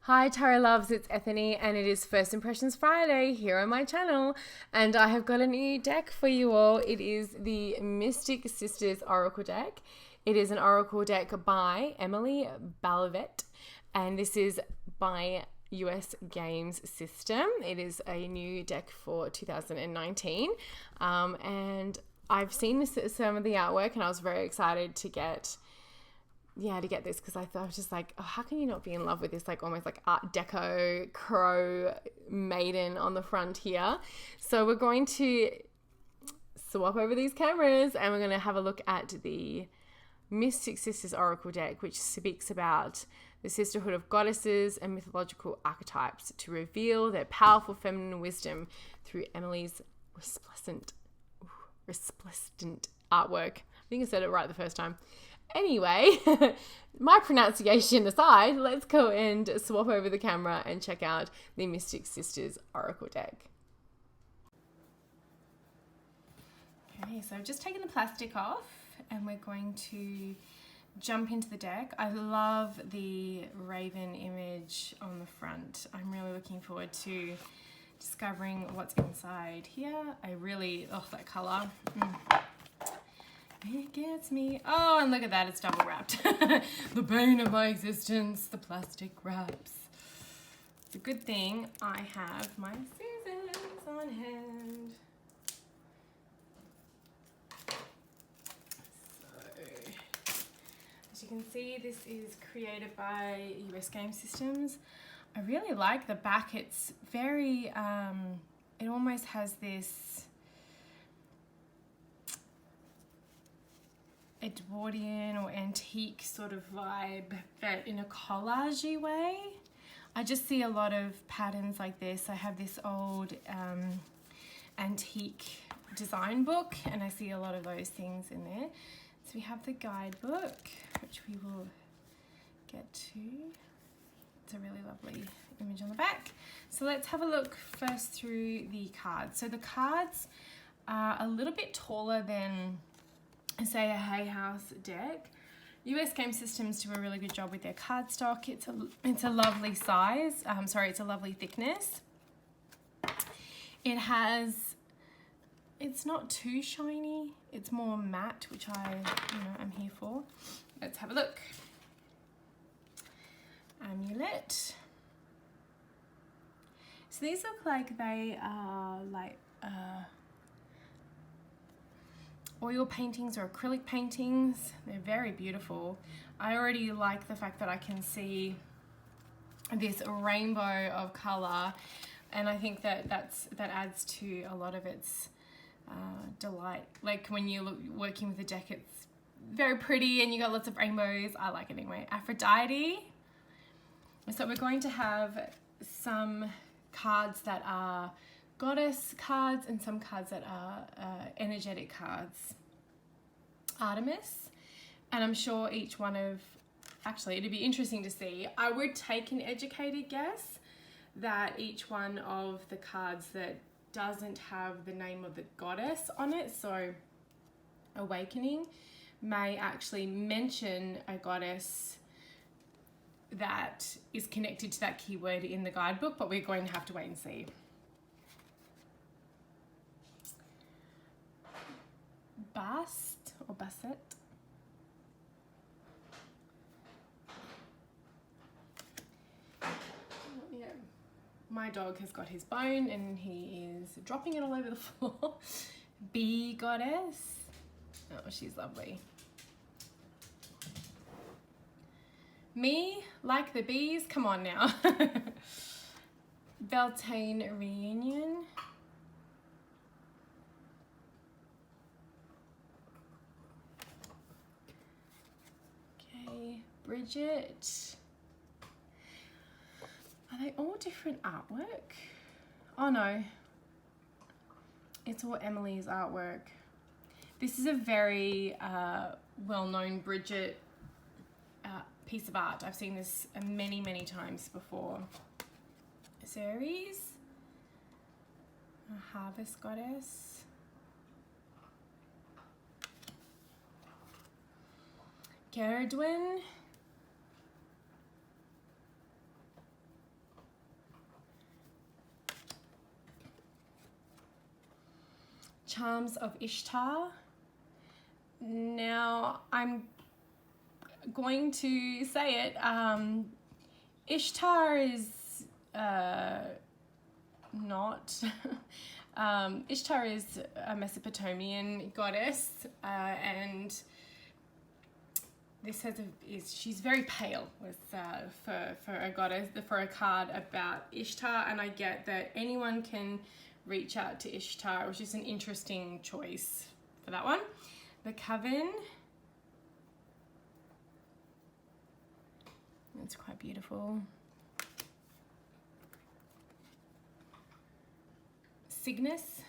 Hi Tarot Loves, it's Ethony and it is First Impressions Friday here on my channel, and I have got a new deck for you all. It is the Mystic Sisters Oracle deck. It is an oracle deck by Emily Balvet, and this is by US Games System. It is a new deck for 2019, and I've seen some of the artwork and I was very excited to get this because I thought, I was just like, oh, how can you not be in love with this like almost like Art Deco crow maiden on the front here? So we're going to swap over these cameras and we're going to have a look at the Mystic Sisters Oracle deck, which speaks about the sisterhood of goddesses and mythological archetypes to reveal their powerful feminine wisdom through Emily's resplendent artwork. I think I said it right the first time. Anyway, my pronunciation aside, let's go and swap over the camera and check out the Mystic Sisters Oracle deck. Okay, so I've just taken the plastic off and we're going to jump into the deck. I love the raven image on the front. I'm really looking forward to discovering what's inside here. That colour. It gets me. Oh, and look at that, it's double wrapped. The bane of my existence, the plastic wraps. It's a good thing I have my scissors on hand. So, as you can see, this is created by US Game Systems. I really like the back. It's very, it almost has this Edwardian or antique sort of vibe, but in a collagey way. I just see a lot of patterns like this. I have this old antique design book and I see a lot of those things in there. So we have the guidebook, which we will get to. It's a really lovely image on the back. So let's have a look first through the cards. So the cards are a little bit taller than, say, a Hay House deck. US Game Systems do a really good job with their cardstock. It's a lovely size. It's a lovely thickness. It's not too shiny. It's more matte, which I'm here for. Let's have a look. Amulet. So these look like they are like oil paintings or acrylic paintings. They're very beautiful. I already like the fact that I can see this rainbow of color, and I think that adds to a lot of its delight. Like when you're working with the deck, it's very pretty and you got lots of rainbows. I like it anyway. Aphrodite. So we're going to have some cards that are goddess cards and some cards that are energetic cards. Artemis, and I'm sure each one of, actually it'd be interesting to see. I would take an educated guess that each one of the cards that doesn't have the name of the goddess on it, so Awakening, may actually mention a goddess that is connected to that keyword in the guidebook, but we're going to have to wait and see. Bast or Basset. Yeah. My dog has got his bone and he is dropping it all over the floor. Bee Goddess. Oh, she's lovely. Me, like the bees, come on now. Beltane Reunion. Bridget. Are they all different artwork? Oh no, it's all Emily's artwork. This is a very well-known Bridget piece of art. I've seen this many times before. Ceres, a harvest goddess. Caradwin. Charms of Ishtar. Now, I'm going to say it. Ishtar is not. Ishtar is a Mesopotamian goddess, and this has she's very pale with for a goddess, for a card about Ishtar, and I get that anyone can reach out to Ishtar. It was just an interesting choice for that one. The Coven. It's quite beautiful. Cygnus.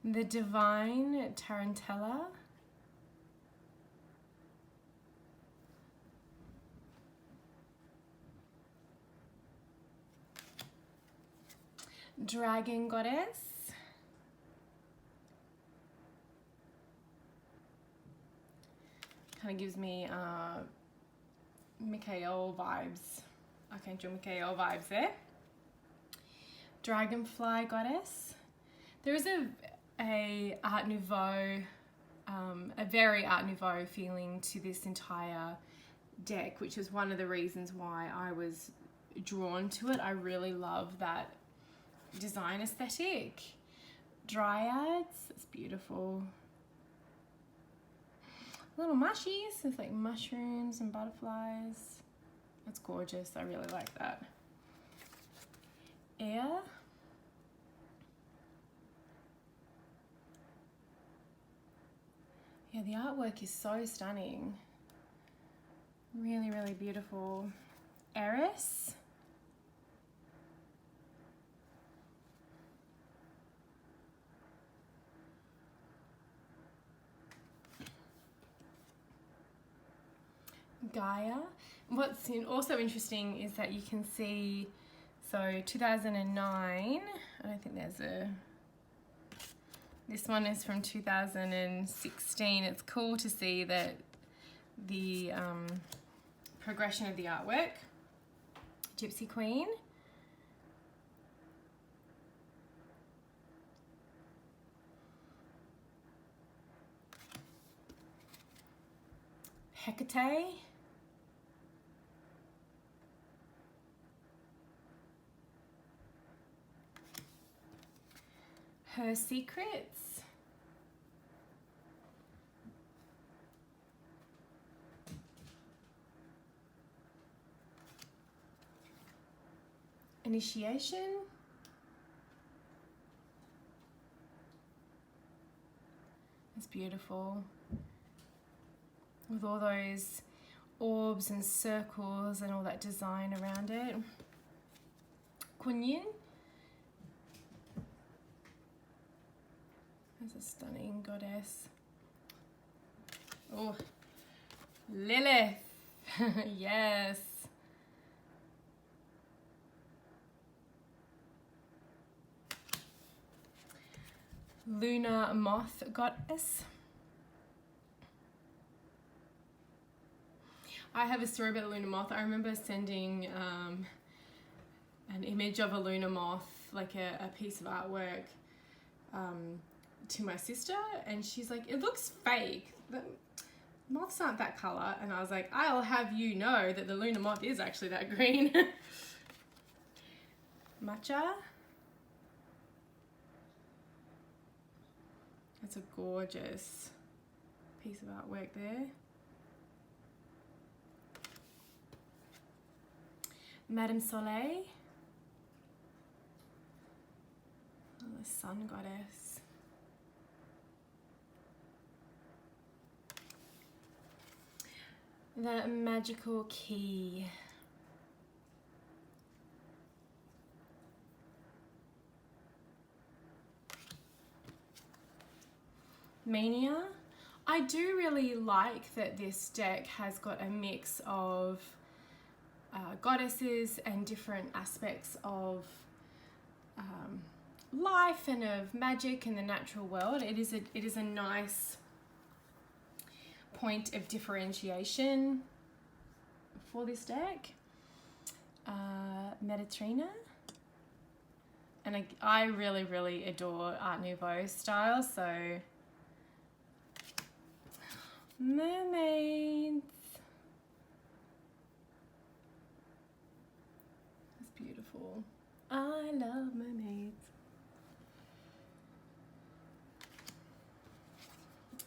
The Divine Tarantella. Dragon Goddess. Kind of gives me Michael vibes, Archangel Michael vibes there. Dragonfly Goddess. There is a Art Nouveau, a very Art Nouveau feeling to this entire deck, which is one of the reasons why I was drawn to it. I really love that design aesthetic. Dryads, it's beautiful. Little mushies, there's like mushrooms and butterflies. That's gorgeous, I really like that. Air. Yeah, the artwork is so stunning. Really, really beautiful. Eris. Gaia. What's also interesting is that you can see, so 2009, I don't think there's this one is from 2016. It's cool to see that the progression of the artwork. Gypsy Queen. Hecate. Her Secrets. Initiation. It's beautiful. With all those orbs and circles and all that design around it. Kuan Yin. That's a stunning goddess. Oh, Lilith. Yes. Lunar Moth Goddess. I have a story about the lunar moth. I remember sending an image of a lunar moth, like a piece of artwork, to my sister, and she's like, it looks fake. The moths aren't that color. And I was like, I'll have you know that the lunar moth is actually that green. Matcha. That's a gorgeous piece of artwork there. Madame Soleil. Oh, the sun goddess. The magical key. Mania. I do really like that this deck has got a mix of goddesses and different aspects of life and of magic in the natural world. It is a nice point of differentiation. for this deck. Mediterranean. And I really, really adore Art Nouveau style, so mermaids. It's beautiful. I love mermaids.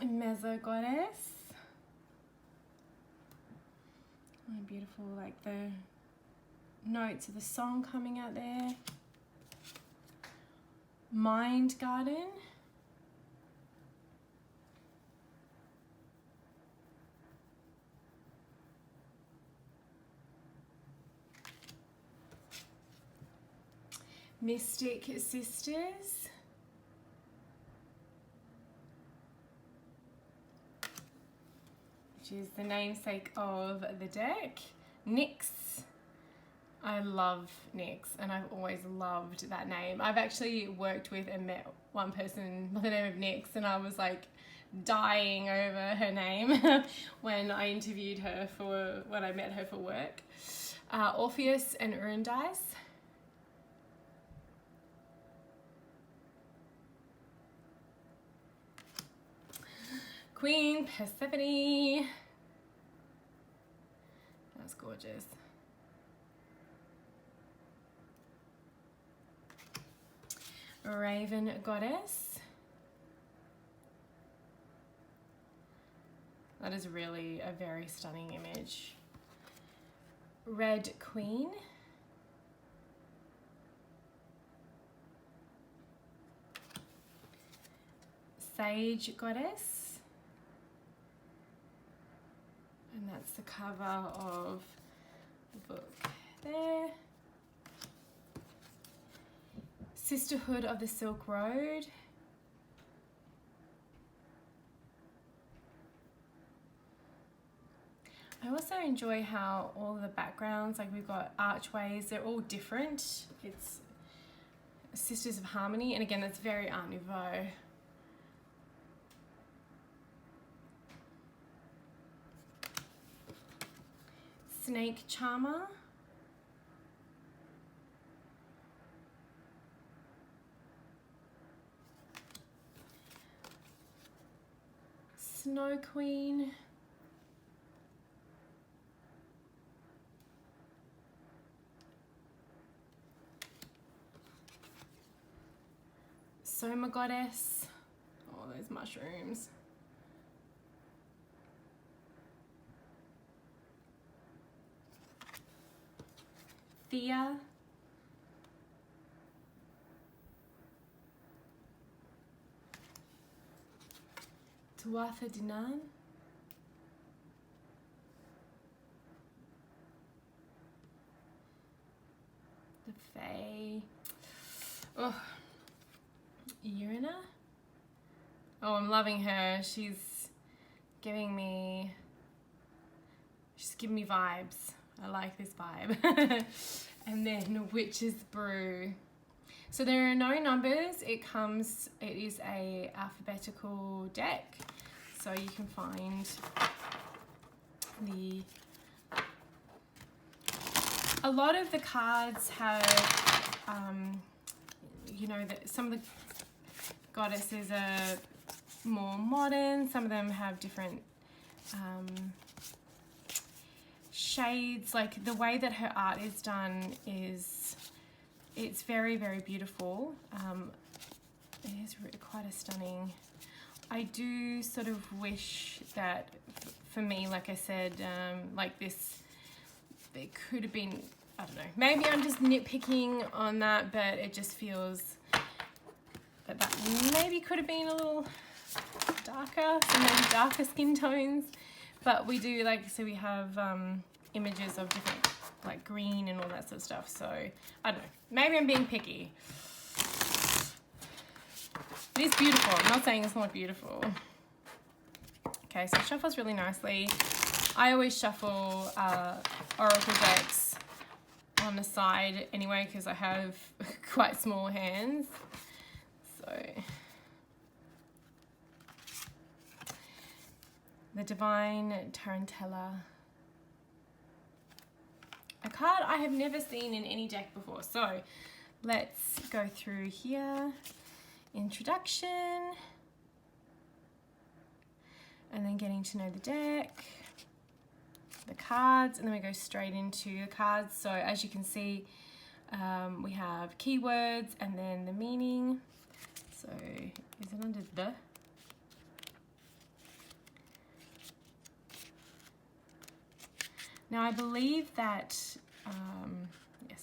Mezzo Goddess. Oh, beautiful, like the notes of the song coming out there. Mind Garden. Mystic Sisters. Which is the namesake of the deck. Nyx. I love Nyx, and I've always loved that name. I've actually worked with and met one person by the name of Nyx, and I was like dying over her name when I interviewed her when I met her for work. Orpheus and Urundice. Queen Persephone. That's gorgeous. Raven Goddess. That is really a very stunning image. Red Queen. Sage Goddess. And that's the cover of the book there. Sisterhood of the Silk Road. I also enjoy how all of the backgrounds, like we've got archways, they're all different. It's Sisters of Harmony, and again, that's very Art Nouveau. Snake Charmer. Snow Queen. Soma Goddess. Oh, those mushrooms. Thea. Tuatha Dinan. The Fae. Oh, Urina. Oh, I'm loving her. She's giving me vibes. I like this vibe. And then Witch's Brew. So there are no numbers. It is a alphabetical deck. So you can find a lot of the cards have, you know, some of the goddesses are more modern. Some of them have different shades. Like the way that her art is done it's very, very beautiful. It is really quite a stunning. I do sort of wish that for me, like I said, like this, there could have been, I don't know, maybe I'm just nitpicking on that, but it just feels that maybe could have been a little darker, so maybe darker skin tones. But we do, like, so we have images of different, like green and all that sort of stuff. So I don't know, maybe I'm being picky. It is beautiful. I'm not saying it's not beautiful. Okay, so it shuffles really nicely. I always shuffle oracle decks on the side anyway because I have quite small hands. So the Divine Tarantella. card I have never seen in any deck before. So let's go through here. Introduction. And then getting to know the deck. The cards, and then we go straight into the cards. So as you can see, we have keywords and then the meaning. So is it under the? Now I believe that, yes,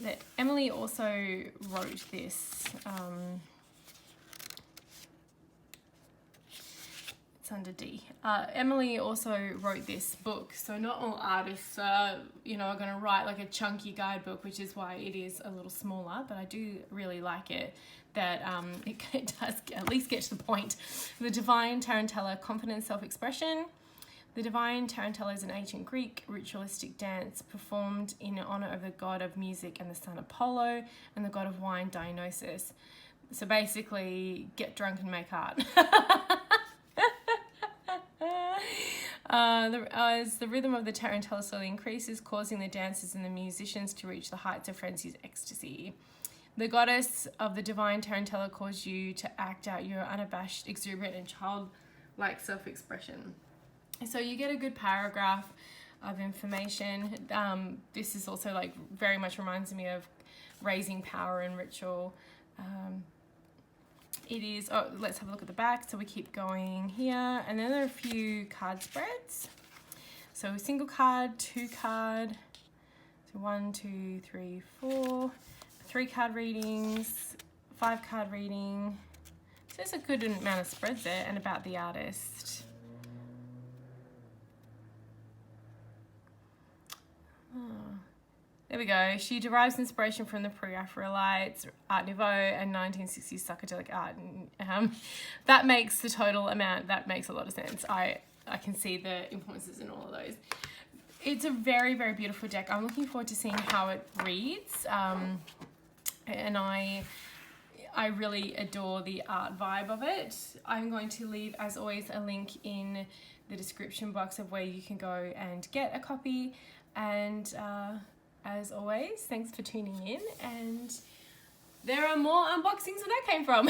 that Emily also wrote this. It's under D. Emily also wrote this book, so not all artists are, you know, are going to write like a chunky guidebook, which is why it is a little smaller, but I do really like it, that it does at least get to the point. The Divine Tarantella, Confident Self-Expression. The Divine Tarantella is an ancient Greek ritualistic dance performed in honor of the god of music and the sun Apollo, and the god of wine Dionysus. So basically, get drunk and make art. As the rhythm of the tarantella slowly increases, causing the dancers and the musicians to reach the heights of frenzied ecstasy. The goddess of the divine tarantella calls you to act out your unabashed, exuberant, and childlike self-expression. So you get a good paragraph of information. This is also like very much reminds me of raising power and ritual. It is, oh, let's have a look at the back. So we keep going here, and then there are a few card spreads. So a single card, 2 card, so 1, 2, 3, 4, 3 card readings, 5 card reading. So there's a good amount of spreads there, and about the artist. There we go. She derives inspiration from the Pre-Raphaelites, Art Nouveau, and 1960s psychedelic art. That makes the total amount, that makes a lot of sense. I can see the influences in all of those. It's a very, very beautiful deck. I'm looking forward to seeing how it reads. And I really adore the art vibe of it. I'm going to leave, as always, a link in the description box of where you can go and get a copy. And as always, thanks for tuning in, and there are more unboxings where that came from.